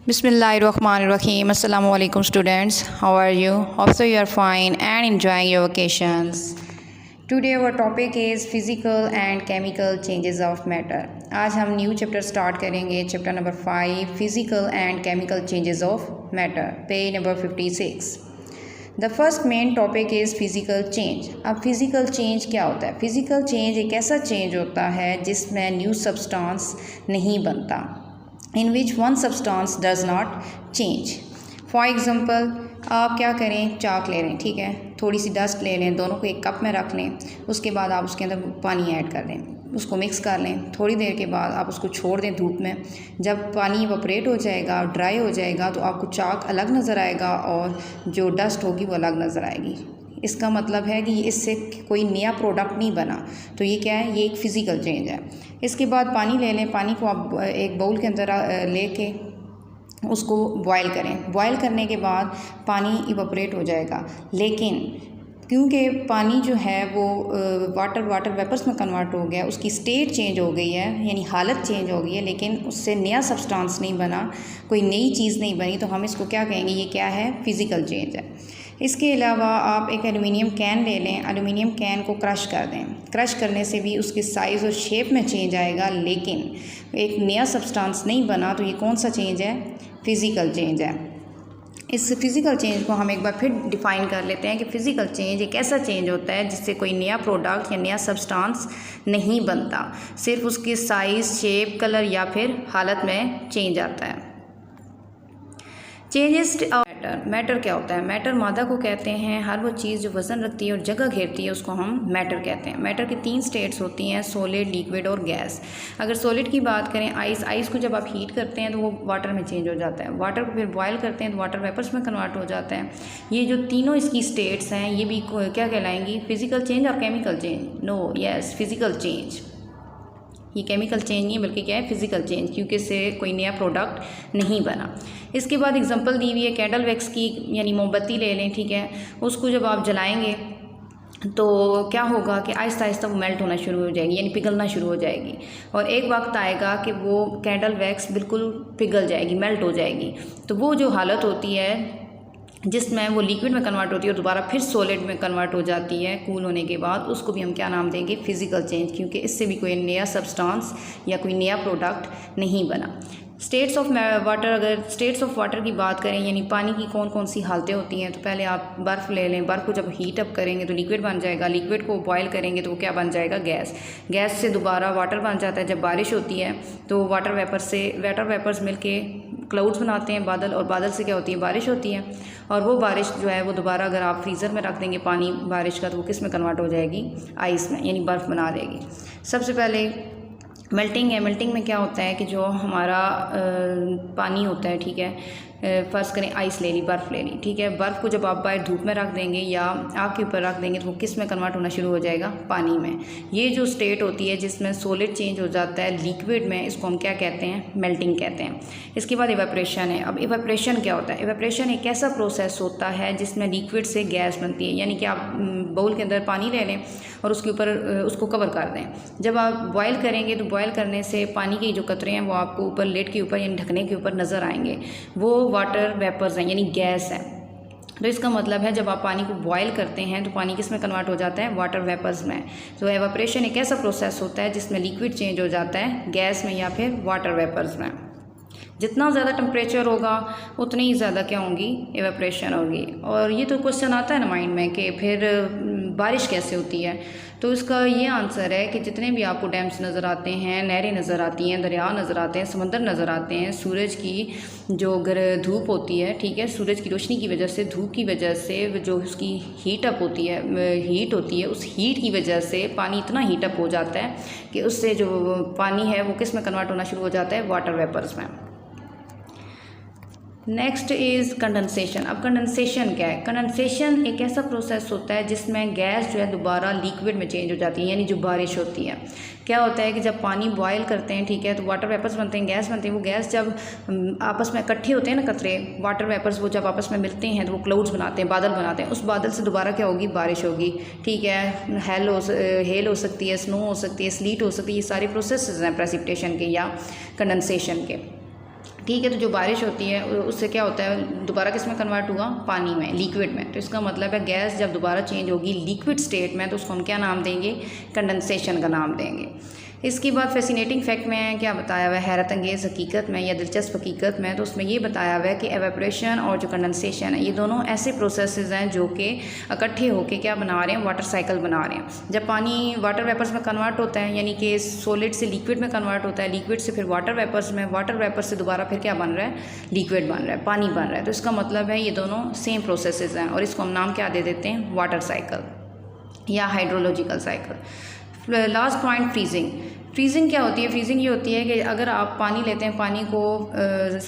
Bismillahirrahmanirrahim. Assalamu alaikum students. How are you? Hope so you are fine and enjoying your vacations. Today our topic is physical and chemical changes of matter. आज हम new chapter start करेंगे, chapter number 5 physical and chemical changes of matter, page number 56. The first main topic is physical change. अब physical change क्या होता है? Physical change एक ऐसा change होता है जिसमें न्यू सब्सटेंस नहीं बनता, in which one substance does not change. For example आप क्या करें, चाक ले लें, ठीक है, थोड़ी सी डस्ट ले लें, दोनों को एक कप में रख लें, उसके बाद आप उसके अंदर पानी ऐड कर दें, उसको मिक्स कर लें. थोड़ी देर के बाद आप उसको छोड़ दें धूप में. जब पानी इवैपोरेट हो जाएगा, ड्राई हो जाएगा, तो आपको चाक अलग नज़र आएगा और जो डस्ट होगी वो अलग नज़र आएगी. इसका मतलब है कि इससे कोई नया प्रोडक्ट नहीं बना. तो ये क्या है? ये एक फ़िज़िकल चेंज है. इसके बाद पानी ले लें, पानी को आप एक बाउल के अंदर लेके उसको बॉयल करें. बॉयल करने के बाद पानी इवैपोरेट हो जाएगा, लेकिन क्योंकि पानी जो है वो वाटर वेपर्स में कन्वर्ट हो गया, उसकी स्टेट चेंज हो गई है, यानी हालत चेंज हो गई है, लेकिन उससे नया सब्सटेंस नहीं बना, कोई नई चीज़ नहीं बनी, तो हम इसको क्या कहेंगे? ये क्या है? फ़िज़िकल चेंज है. इसके अलावा आप एक एलुमिनियम कैन ले लें, एलुमिनियम कैन को क्रश कर दें. क्रश करने से भी उसके साइज़ और शेप में चेंज आएगा, लेकिन एक नया सब्सटेंस नहीं बना. तो ये कौन सा चेंज है? फ़िज़िकल चेंज है. इस फिज़िकल चेंज को हम एक बार फिर डिफ़ाइन कर लेते हैं कि फ़िज़िकल चेंज एक ऐसा चेंज होता है जिससे कोई नया प्रोडक्ट या नया सब्सटेंस नहीं बनता, सिर्फ उसके साइज़, शेप, कलर या फिर हालत में चेंज आता है. चेंजेस मैटर क्या होता है? मैटर मादा को कहते हैं. हर वो चीज़ जो वज़न रखती है और जगह घेरती है उसको हम मैटर कहते हैं. मैटर की 3 स्टेट्स होती हैं, सॉलिड, लिक्विड और गैस. अगर सॉलिड की बात करें, आइस को जब आप हीट करते हैं तो वो वाटर में चेंज हो जाता है. वाटर को फिर बॉयल करते हैं तो वाटर वेपर्स में कन्वर्ट हो जाता है. ये जो तीनों इसकी स्टेट्स हैं ये भी क्या कहलाएंगी? फिज़िकल चेंज और chemical change? No, yes, physical change. ये केमिकल चेंज नहीं बल्कि क्या है? फ़िज़िकल चेंज, क्योंकि इससे कोई नया प्रोडक्ट नहीं बना. इसके बाद एग्जांपल दी हुई है कैंडल वैक्स की, यानी मोमबत्ती ले लें, ठीक है. उसको जब आप जलाएंगे तो क्या होगा कि आहिस्ता आहिस्ता वो मेल्ट होना शुरू हो जाएगी, यानी पिघलना शुरू हो जाएगी. और एक वक्त आएगा कि वो कैंडल वैक्स बिल्कुल पिघल जाएगी, मेल्ट हो जाएगी. तो वो जो हालत होती है जिसमें वो लिक्विड में कन्वर्ट होती है और दोबारा फिर सॉलिड में कन्वर्ट हो जाती है कूल होने के बाद, उसको भी हम क्या नाम देंगे? फ़िज़िकल चेंज, क्योंकि इससे भी कोई नया सब्सटेंस या कोई नया प्रोडक्ट नहीं बना. स्टेट्स ऑफ वाटर, अगर स्टेट्स ऑफ वाटर की बात करें, यानी पानी की कौन कौन सी हालतें होती हैं, तो पहले आप बर्फ़ ले लें. बर्फ़ को जब हीट अप करेंगे तो लिक्विड बन जाएगा. लिक्विड को बॉयल करेंगे तो वो क्या बन जाएगा? गैस. गैस से दोबारा वाटर बन जाता है. जब बारिश होती है तो वाटर वेपर्स मिलके क्लाउड्स बनाते हैं, बादल, और बादल से क्या होती है? बारिश होती है. और वो बारिश जो है वो दोबारा अगर आप फ्रीज़र में रख देंगे पानी बारिश का, तो वो किस में कन्वर्ट हो जाएगी? आइस में, यानी बर्फ़ बना देगी. सबसे पहले मेल्टिंग है. मेल्टिंग में क्या होता है कि जो हमारा पानी होता है, ठीक है, फ़र्ज़ करें आइस ले ली, बर्फ़ ले ली, ठीक है. बर्फ़ को जब आप बाहर धूप में रख देंगे या आग के ऊपर रख देंगे तो वो किस में कन्वर्ट होना शुरू हो जाएगा? पानी में. ये जो स्टेट होती है जिसमें सॉलिड चेंज हो जाता है लिक्विड में, इसको हम क्या कहते हैं? मेल्टिंग कहते हैं. इसके बाद इवेपोरेशन है. अब इवेपोरेशन क्या होता है? इवेपोरेशन एक ऐसा प्रोसेस होता है जिसमें लिक्विड से गैस बनती है, यानी कि आप बाउल के अंदर पानी ले लें और उसके ऊपर उसको कवर कर दें. जब आप बॉयल करेंगे तो बॉयल करने से पानी के जो कतरे हैं वो आपको ऊपर लेड के ऊपर यानी ढकने के ऊपर नज़र आएंगे. वो वाटर वेपर्स हैं, यानी गैस है. तो इसका मतलब है जब आप पानी को बॉयल करते हैं तो पानी किस में कन्वर्ट हो जाता है? वाटर वेपर्स में. तो एवापोरेशन एक ऐसा प्रोसेस होता है जिसमें लिक्विड चेंज हो जाता है गैस में या फिर वाटर वेपर्स में. जितना ज़्यादा टेम्परेचर होगा उतनी ही ज़्यादा क्या होंगी? एवापोरेशन होगी. और ये तो क्वेश्चन आता है ना माइंड में कि फिर बारिश कैसे होती है? तो इसका ये आंसर है कि जितने भी आपको डैम्स नज़र आते हैं, नहरें नज़र आती हैं, दरिया नज़र आते हैं, समंदर नज़र आते हैं, सूरज की जो अगर धूप होती है, ठीक है, सूरज की रोशनी की वजह से, धूप की वजह से जो उसकी हीट होती है, उस हीट की वजह से पानी इतना हीट अप हो जाता है कि उससे जो पानी है वो किस में कन्वर्ट होना शुरू हो जाता है? वाटर वेपर्स में. Next is condensation. अब कंडेंसेशन क्या है? कंडेंसेशन एक ऐसा प्रोसेस होता है जिसमें गैस जो है दोबारा लिक्विड में चेंज हो जाती है, यानी जो बारिश होती है. क्या होता है कि जब पानी बॉयल करते हैं, ठीक है, तो वाटर वेपर्स बनते हैं, गैस बनते हैं. वो गैस जब आपस में इकट्ठे होते हैं ना कतरे, वाटर वेपर्स, वो जब आपस में मिलते हैं तो वो क्लाउड्स बनाते हैं, बादल बनाते हैं. उस बादल से दोबारा क्या होगी? बारिश होगी, ठीक है. हेल हो सकती है, स्नो हो सकती है, स्लीट हो सकती है. ये सारे प्रोसेस हैं प्रेसिपिटेशन के या कंडेंसेशन के. ठीक है। तो जो बारिश होती है उससे क्या होता है, दोबारा किस में कन्वर्ट हुआ, पानी में, लिक्विड में। तो इसका मतलब है गैस जब दोबारा चेंज होगी लिक्विड स्टेट में तो उसको हम क्या नाम देंगे, कंडेंसेशन का नाम देंगे। इसके बाद फैसिनेटिंग फैक्ट में क्या बताया हुआ है, हैरत अंगेज़ हकीकत में या दिलचस्प हकीकत में, तो उसमें ये बताया हुआ है कि एवेपोरेशन और जो कंडेंसेशन है ये दोनों ऐसे प्रोसेसेस हैं जो कि इकट्ठे होकर क्या बना रहे हैं, वाटर साइकिल बना रहे हैं। जब पानी वाटर वेपर्स में कन्वर्ट होता है, यानी कि सॉलिड से लिक्विड में कन्वर्ट होता है, लिक्विड से फिर वाटर वेपर्स में, वाटर वेपर से दोबारा फिर क्या बन रहा है, लिक्विड बन रहा है, पानी बन रहा है। तो इसका मतलब है ये दोनों सेम प्रोसेसेस हैं और इसको हम नाम क्या दे देते हैं, वाटर साइकिल या hydrological cycle. Last point, freezing. Freezing क्या होती है, फ्रीजिंग ये होती है कि अगर आप पानी लेते हैं, पानी को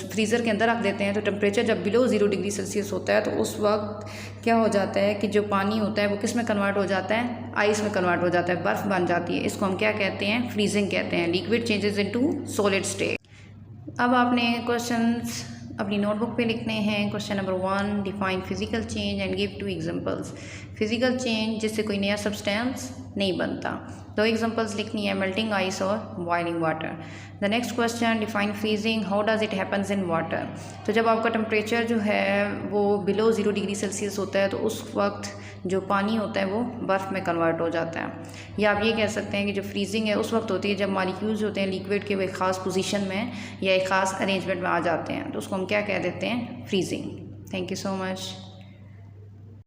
फ्रीज़र के अंदर रख देते हैं तो टेम्परेचर जब बिलो 0 डिग्री सेल्सियस होता है तो उस वक्त क्या हो जाता है कि जो पानी होता है वो किस में कन्वर्ट हो जाता है, आइस में कन्वर्ट हो जाता है, बर्फ़ बन जाती है। इसको हम क्या कहते हैं, फ्रीजिंग कहते हैं। Liquid changes into solid state. अब आपने क्वेश्चंस अपनी नोटबुक पे लिखने हैं। Question number 1, define physical change and give 2 examples. Physical change जिससे कोई नया सब्सटेंस नहीं बनता, 2 एग्जांपल्स लिखनी है, मेल्टिंग आइस और boiling water. The next question, define freezing, how does it happens in water. तो जब आपका टेम्परेचर जो है वो बिलो 0 डिग्री सेल्सियस होता है तो उस वक्त जो पानी होता है वो बर्फ़ में कन्वर्ट हो जाता है। या आप ये कह सकते हैं कि जो फ्रीजिंग है उस वक्त होती है जब मॉलिक्यूल्स होते हैं लिक्विड के वो एक ख़ास पोजीशन में या एक ख़ास अरेंजमेंट में आ जाते हैं, तो उसको हम क्या कह देते हैं, freezing. Thank you so much.